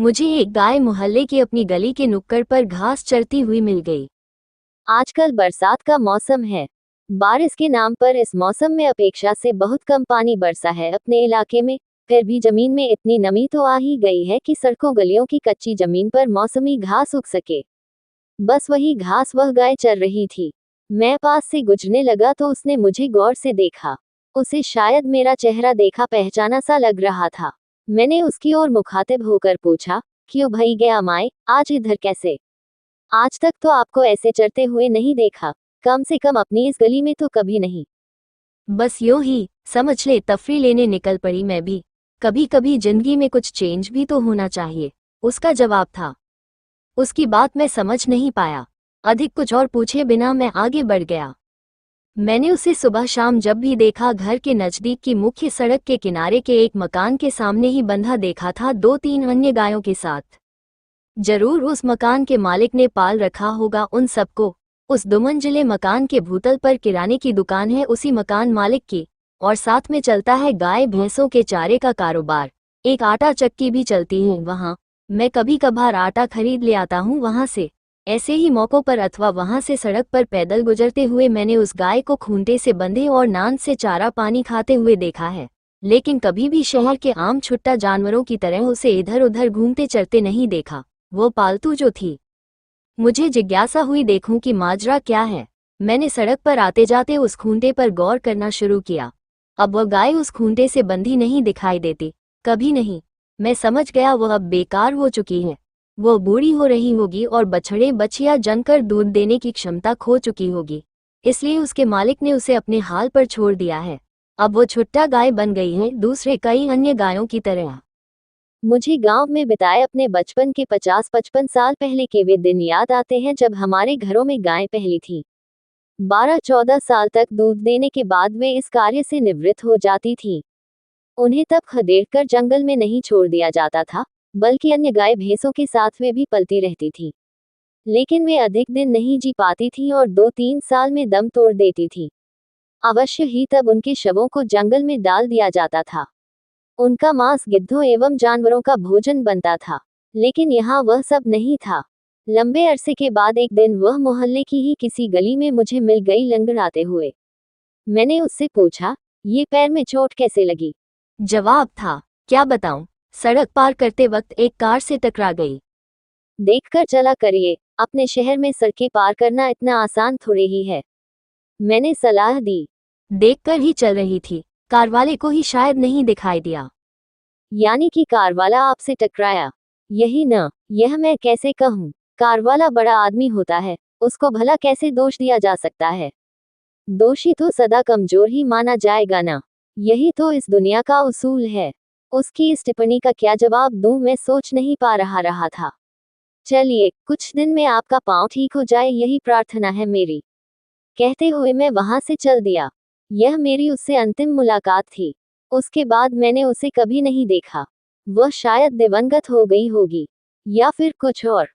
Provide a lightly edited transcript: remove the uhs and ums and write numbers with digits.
मुझे एक गाय मोहल्ले की अपनी गली के नुक्कड़ पर घास चरती हुई मिल गई। आजकल बरसात का मौसम है। बारिश के नाम पर इस मौसम में अपेक्षा से बहुत कम पानी बरसा है अपने इलाके में। फिर भी जमीन में इतनी नमी तो आ ही गई है कि सड़कों गलियों की कच्ची जमीन पर मौसमी घास उग सके। बस वही घास वह गाय चर रही थी। मैं पास से गुजरने लगा तो उसने मुझे गौर से देखा। उसे शायद मेरा चेहरा देखा पहचाना सा लग रहा था। मैंने उसकी ओर मुखातिब होकर पूछा, क्यों भई गया माए, आज इधर कैसे? आज तक तो आपको ऐसे चरते हुए नहीं देखा, कम से कम अपनी इस गली में तो कभी नहीं। बस यूं ही समझ ले, तफरी लेने निकल पड़ी मैं भी। कभी कभी जिंदगी में कुछ चेंज भी तो होना चाहिए, उसका जवाब था। उसकी बात मैं समझ नहीं पाया। अधिक कुछ और पूछे बिना मैं आगे बढ़ गया। मैंने उसे सुबह शाम जब भी देखा घर के नजदीक की मुख्य सड़क के किनारे के एक मकान के सामने ही बंधा देखा था, 2-3 अन्य गायों के साथ। जरूर उस मकान के मालिक ने पाल रखा होगा उन सबको। उस दुमंजिले मकान के भूतल पर किराने की दुकान है उसी मकान मालिक की, और साथ में चलता है गाय भैंसों के चारे का कारोबार। एक आटा चक्की भी चलती है वहाँ। मैं कभी कभार आटा खरीद ले आता हूँ वहाँ से। ऐसे ही मौकों पर अथवा वहाँ से सड़क पर पैदल गुजरते हुए मैंने उस गाय को खूंटे से बंधे और नान से चारा पानी खाते हुए देखा है, लेकिन कभी भी शहर के आम छुट्टा जानवरों की तरह उसे इधर उधर घूमते चरते नहीं देखा, वो पालतू जो थी। मुझे जिज्ञासा हुई देखूं कि माजरा क्या है। मैंने सड़क पर आते जाते उस खूंटे पर गौर करना शुरू किया। अब वह गाय उस खूंटे से बंधी नहीं दिखाई देती, कभी नहीं। मैं समझ गया वह अब बेकार हो चुकी है। वो बूढ़ी हो रही होगी और बछड़े बछिया जनकर दूध देने की क्षमता खो चुकी होगी, इसलिए उसके मालिक ने उसे अपने हाल पर छोड़ दिया है। अब वो छुट्टा गाय बन गई है, दूसरे कई अन्य गायों की तरह। मुझे गांव में बिताए अपने बचपन के 50-55 साल पहले के वे दिन याद आते हैं जब हमारे घरों में गायें पहली थी। 12-14 साल तक दूध देने के बाद वे इस कार्य से निवृत्त हो जाती थीं। उन्हें तब खदेड़कर जंगल में नहीं छोड़ दिया जाता था, बल्कि अन्य गाय भैंसों के साथ वे भी पलती रहती थी। लेकिन वे अधिक दिन नहीं जी पाती थीं और 2-3 साल में दम तोड़ देती थीं। अवश्य ही तब उनके शवों को जंगल में डाल दिया जाता था। उनका मांस गिद्धों एवं जानवरों का भोजन बनता था। लेकिन यहाँ वह सब नहीं था। लंबे अरसे के बाद एक दिन वह मोहल्ले की ही किसी गली में मुझे मिल गई लंगड़ाते हुए। मैंने उससे पूछा, ये पैर में चोट कैसे लगी? जवाब था, क्या बताऊं, सड़क पार करते वक्त एक कार से टकरा गई। देखकर चला करिए, अपने शहर में सड़कें पार करना इतना आसान थोड़े ही है, मैंने सलाह दी। देखकर ही चल रही थी, कार वाले को ही शायद नहीं दिखाई दिया। यानी कि कार वाला आपसे टकराया? यही न, यह मैं कैसे कहूँ। कार वाला बड़ा आदमी होता है, उसको भला कैसे दोष दिया जा सकता है? दोषी तो सदा कमजोर ही माना जाएगा ना। यही तो इस दुनिया का उसूल है। उसकी इस टिप्पणी का क्या जवाब दूं मैं सोच नहीं पा रहा था। चलिए, कुछ दिन में आपका पांव ठीक हो जाए यही प्रार्थना है मेरी, कहते हुए मैं वहां से चल दिया। यह मेरी उससे अंतिम मुलाकात थी। उसके बाद मैंने उसे कभी नहीं देखा। वह शायद दिवंगत हो गई होगी, या फिर कुछ और।